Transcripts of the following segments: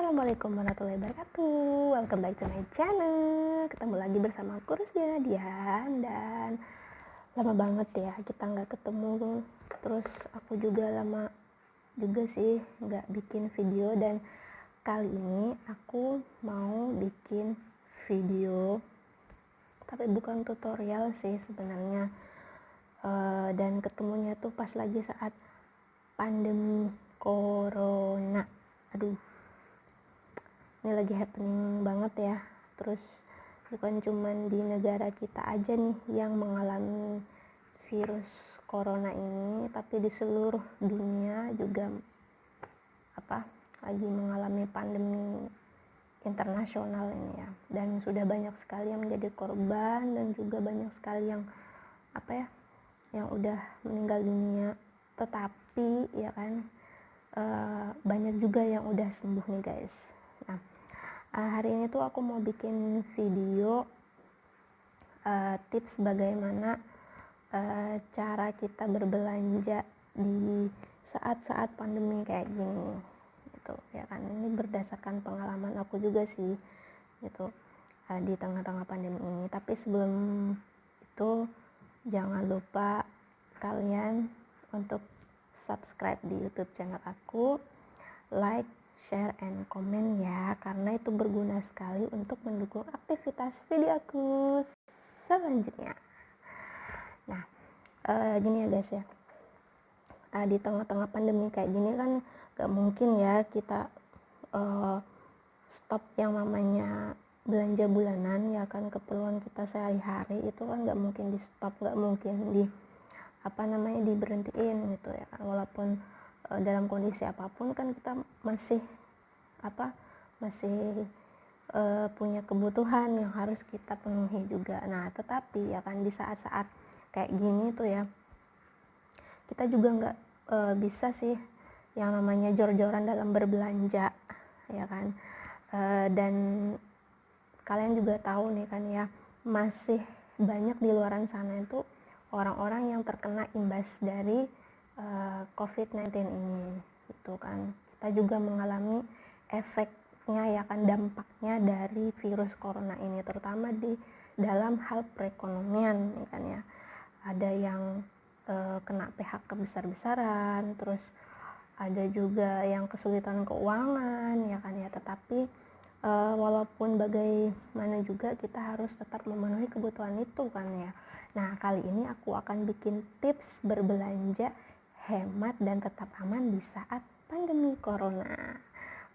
Assalamualaikum warahmatullahi wabarakatuh. Welcome back to my channel. Ketemu lagi bersama aku Rusdiana Dian. Dan lama banget ya kita nggak ketemu. Terus aku juga lama juga sih nggak bikin video. Dan kali ini aku mau bikin video, tapi bukan tutorial sih sebenarnya. Dan ketemunya tuh pas lagi saat pandemi corona. Aduh, ini lagi happening banget ya. Terus bukan cuman di negara kita aja nih yang mengalami virus corona ini, tapi di seluruh dunia juga lagi mengalami pandemi internasional ini ya. Dan sudah banyak sekali yang menjadi korban dan juga banyak sekali yang yang udah meninggal dunia. Tetapi ya kan, banyak juga yang udah sembuh nih guys. Nah, hari ini tuh aku mau bikin video tips bagaimana cara kita berbelanja di saat-saat pandemi kayak gini gitu ya kan. Ini berdasarkan pengalaman aku juga sih gitu, di tengah-tengah pandemi ini. Tapi sebelum itu jangan lupa kalian untuk subscribe di YouTube channel aku, like, share, and comment ya, karena itu berguna sekali untuk mendukung aktivitas video aku selanjutnya. Nah, gini ya guys ya, di tengah-tengah pandemi kayak gini kan gak mungkin ya kita stop yang namanya belanja bulanan ya kan. Keperluan kita sehari-hari itu kan gak mungkin di stop, gak mungkin diberhentiin gitu ya kan. Walaupun dalam kondisi apapun kan kita masih punya kebutuhan yang harus kita penuhi juga. Nah, tetapi ya kan di saat-saat kayak gini tuh ya, kita juga nggak bisa sih yang namanya jor-joran dalam berbelanja ya kan. Dan kalian juga tahu nih kan ya, masih banyak di luaran sana itu orang-orang yang terkena imbas dari COVID-19 ini gitu kan. Kita juga mengalami efeknya ya kan, dampaknya dari virus corona ini, terutama di dalam hal perekonomian ya kan ya. Ada yang kena PHK besar-besaran, terus ada juga yang kesulitan keuangan ya kan ya. Tetapi walaupun bagaimana juga kita harus tetap memenuhi kebutuhan itu kan ya. Nah, kali ini aku akan bikin tips berbelanja hemat dan tetap aman di saat pandemi corona.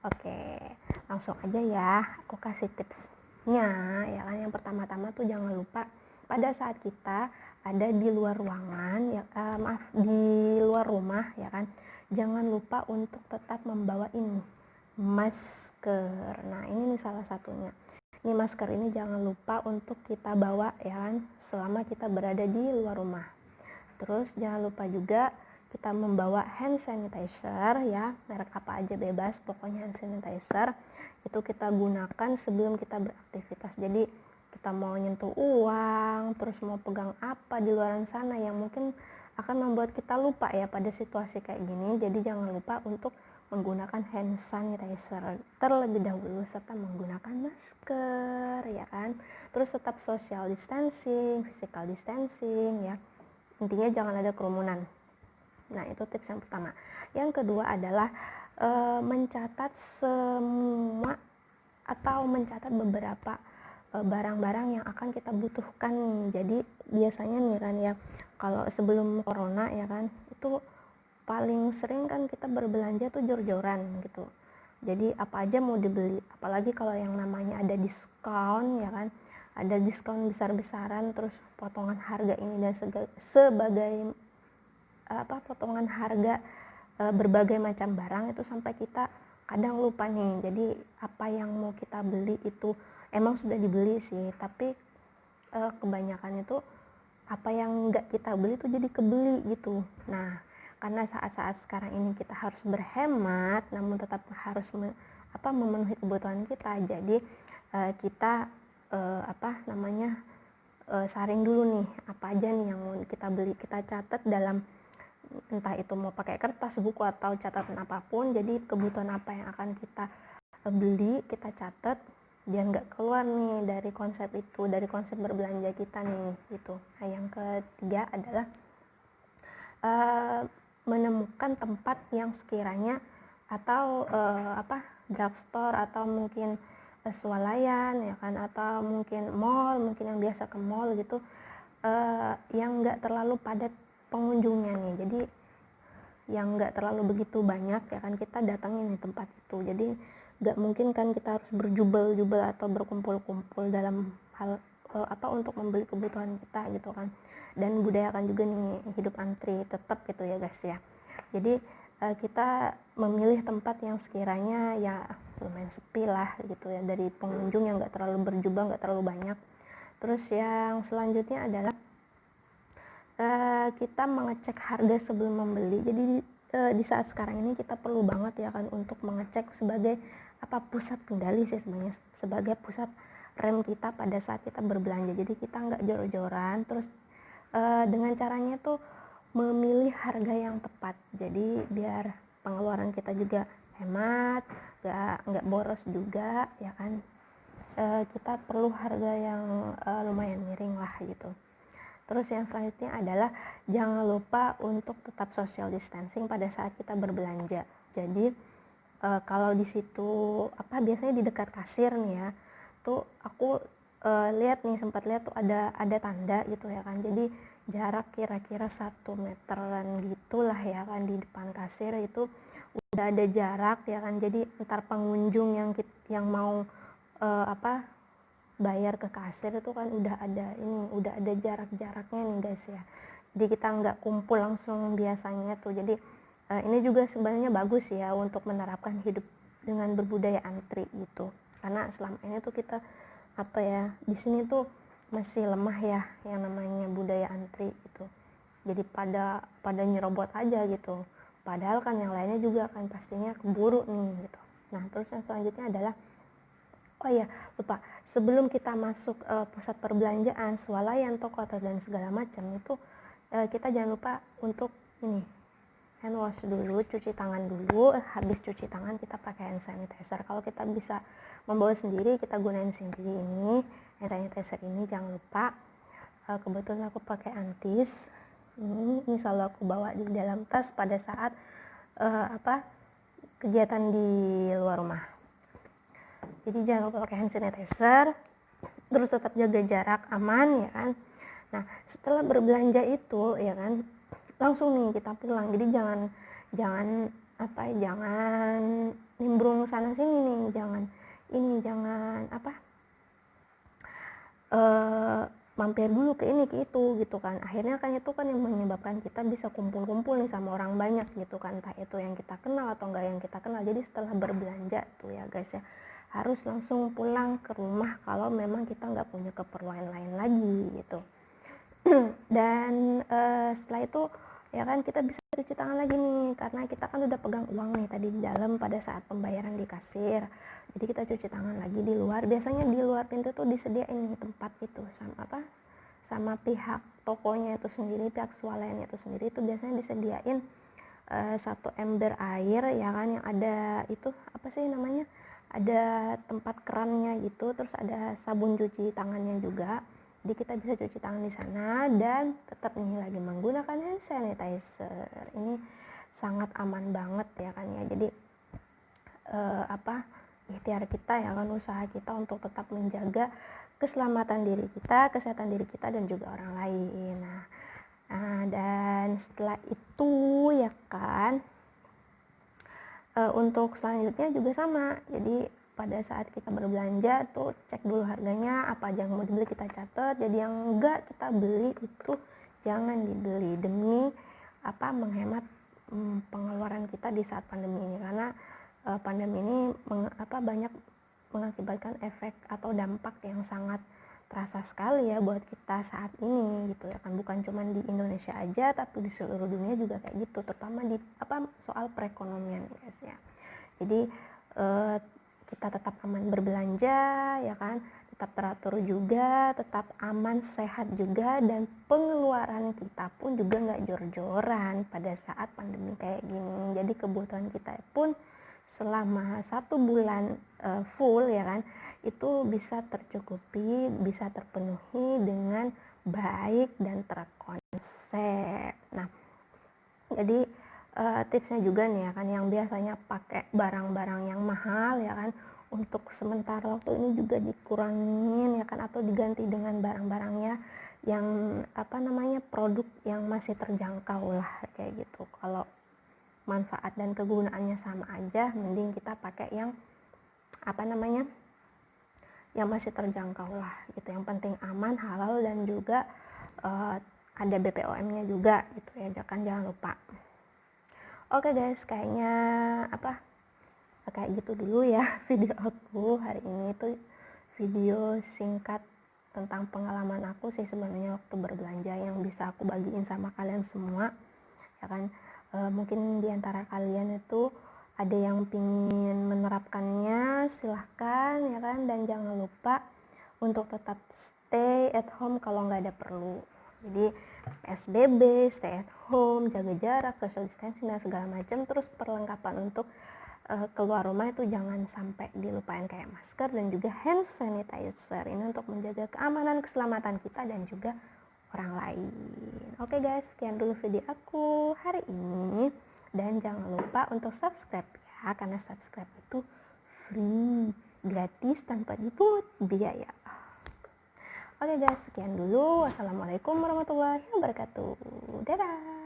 Oke, langsung aja ya, aku kasih tipsnya ya kan. Yang pertama-tama tuh jangan lupa pada saat kita ada di luar ruangan ya, di luar rumah ya kan, jangan lupa untuk tetap membawa ini masker. Nah, ini nih salah satunya. Ini masker ini jangan lupa untuk kita bawa ya kan, selama kita berada di luar rumah. Terus jangan lupa juga kita membawa hand sanitizer ya, merek apa aja bebas, pokoknya hand sanitizer itu kita gunakan sebelum kita beraktivitas. Jadi kita mau nyentuh uang, terus mau pegang apa di luar sana yang mungkin akan membuat kita lupa ya pada situasi kayak gini. Jadi jangan lupa untuk menggunakan hand sanitizer terlebih dahulu, serta menggunakan masker ya kan. Terus tetap social distancing, physical distancing ya, intinya jangan ada kerumunan. Nah, itu tips yang pertama. Yang kedua adalah mencatat semua atau mencatat beberapa barang-barang yang akan kita butuhkan nih. Jadi biasanya nih kan ya, kalau sebelum corona ya kan, itu paling sering kan kita berbelanja tuh jor-joran gitu. Jadi apa aja mau dibeli, apalagi kalau yang namanya ada diskon ya kan, ada diskon besar-besaran, terus potongan harga ini dan sebagai potongan harga berbagai macam barang itu sampai kita kadang lupa nih. Jadi apa yang mau kita beli itu emang sudah dibeli sih, tapi kebanyakan itu apa yang nggak kita beli itu jadi kebeli gitu. Nah, karena saat-saat sekarang ini kita harus berhemat namun tetap harus memenuhi kebutuhan kita. Jadi kita saring dulu nih apa aja nih yang mau kita beli, kita catat dalam, entah itu mau pakai kertas, buku, atau catatan apapun. Jadi kebutuhan apa yang akan kita beli kita catat biar nggak keluar nih dari konsep itu, dari konsep berbelanja kita nih gitu. Nah yang ketiga adalah menemukan tempat yang sekiranya atau drugstore atau mungkin swalayan ya kan, atau mungkin mall, mungkin yang biasa ke mall gitu, yang nggak terlalu padat pengunjungnya nih. Jadi yang nggak terlalu begitu banyak ya kan, kita datangin nih tempat itu. Jadi nggak mungkin kan kita harus berjubel-jubel atau berkumpul-kumpul dalam hal untuk membeli kebutuhan kita gitu kan. Dan budayakan juga nih hidup antri tetap gitu ya guys ya. Jadi kita memilih tempat yang sekiranya ya lumayan sepi lah gitu ya, dari pengunjung yang nggak terlalu berjubel, nggak terlalu banyak. Terus yang selanjutnya adalah kita mengecek harga sebelum membeli. Jadi di saat sekarang ini kita perlu banget ya kan untuk mengecek sebagai pusat kendali sih sebenarnya, sebagai pusat rem kita pada saat kita berbelanja. Jadi kita nggak jor-joran, terus dengan caranya tuh memilih harga yang tepat. Jadi biar pengeluaran kita juga hemat, nggak boros juga ya kan. Kita perlu harga yang lumayan miring lah gitu. Terus yang selanjutnya adalah jangan lupa untuk tetap social distancing pada saat kita berbelanja. Jadi kalau di situ biasanya di dekat kasir nih ya, tuh aku sempat lihat tuh ada tanda gitu ya kan. Jadi jarak kira-kira 1 meteran gitulah ya kan, di depan kasir itu udah ada jarak ya kan. Jadi antar pengunjung yang mau bayar ke kasir itu kan udah ada jarak-jaraknya nih guys ya. Jadi kita nggak kumpul langsung biasanya tuh. Jadi ini juga sebenarnya bagus ya untuk menerapkan hidup dengan berbudaya antri gitu. Karena selama ini tuh kita di sini tuh masih lemah ya yang namanya budaya antri gitu. Jadi pada nyerobot aja gitu. Padahal kan yang lainnya juga kan pastinya keburu nih gitu. Nah terus yang selanjutnya adalah lupa, sebelum kita masuk pusat perbelanjaan, swalayan, toko dan segala macam itu kita jangan lupa untuk hand wash dulu, cuci tangan dulu. Habis cuci tangan kita pakai hand sanitizer. Kalau kita bisa membawa sendiri, kita gunain sendiri ini hand sanitizer ini, jangan lupa. Kebetulan aku pakai antis ini selalu aku bawa di dalam tas pada saat kegiatan di luar rumah. Jadi jangan lupa pakai hand sanitizer, terus tetap jaga jarak aman ya kan. Nah setelah berbelanja itu ya kan, langsung nih kita pulang. Jadi jangan nimbrung sana sini nih, jangan mampir dulu ke ini ke itu gitu kan. Akhirnya kan itu kan yang menyebabkan kita bisa kumpul-kumpul nih sama orang banyak gitu kan, entah itu yang kita kenal atau enggak yang kita kenal. Jadi setelah berbelanja tuh ya guys ya, harus langsung pulang ke rumah kalau memang kita nggak punya keperluan lain lagi gitu. Dan setelah itu ya kan kita bisa cuci tangan lagi nih, karena kita kan udah pegang uang nih tadi di dalam pada saat pembayaran di kasir. Jadi kita cuci tangan lagi di luar. Biasanya di luar pintu tuh disediain nih tempat itu sama pihak tokonya itu sendiri, pihak swalayannya itu sendiri, itu biasanya disediain 1 ember air ya kan, yang ada itu ada tempat kerannya gitu, terus ada sabun cuci tangannya juga. Jadi kita bisa cuci tangan di sana dan tetap nih lagi menggunakan hand sanitizer. Ini sangat aman banget ya kan ya. Jadi ikhtiar kita ya kan, usaha kita untuk tetap menjaga keselamatan diri kita, kesehatan diri kita dan juga orang lain. Nah dan setelah itu ya kan, untuk selanjutnya juga sama. Jadi pada saat kita berbelanja tuh cek dulu harganya, apa aja yang mau dibeli kita catat. Jadi yang enggak kita beli itu jangan dibeli, demi menghemat pengeluaran kita di saat pandemi ini. Karena pandemi ini banyak mengakibatkan efek atau dampak yang sangat terasa sekali ya buat kita saat ini gitu ya kan. Bukan cuma di Indonesia aja, tapi di seluruh dunia juga kayak gitu, terutama di soal perekonomian guys ya. Jadi kita tetap aman berbelanja ya kan, tetap teratur juga, tetap aman sehat juga, dan pengeluaran kita pun juga nggak jor-joran pada saat pandemi kayak gini. Jadi kebutuhan kita pun selama 1 bulan full ya kan, itu bisa tercukupi, bisa terpenuhi dengan baik dan terkonsep. Nah, jadi tipsnya juga nih ya kan, yang biasanya pakai barang-barang yang mahal ya kan, untuk sementara waktu ini juga dikurangin ya kan, atau diganti dengan barang-barangnya yang apa namanya, produk yang masih terjangkau lah kayak gitu. Kalau manfaat dan kegunaannya sama aja, mending kita pakai yang apa namanya, yang masih terjangkau lah gitu. Yang penting aman, halal, dan juga ada BPOM-nya juga gitu ya, jangan lupa. Oke guys, kayaknya kayak gitu dulu ya video aku hari ini. Itu video singkat tentang pengalaman aku sih sebenarnya waktu berbelanja, yang bisa aku bagiin sama kalian semua ya kan. Mungkin diantara kalian itu ada yang pingin menerapkannya, silahkan ya kan, dan jangan lupa untuk tetap stay at home kalau nggak ada perlu. Jadi PSBB, stay at home, jaga jarak, social distancing, dan segala macam. Terus perlengkapan untuk keluar rumah itu jangan sampai dilupain, kayak masker dan juga hand sanitizer. Ini untuk menjaga keamanan, keselamatan kita dan juga orang lain. Oke guys, sekian dulu video aku hari ini. Dan jangan lupa untuk subscribe ya, karena subscribe itu free, gratis, tanpa dipungut biaya. Oke guys, sekian dulu. Wassalamualaikum warahmatullahi wabarakatuh. Dadah.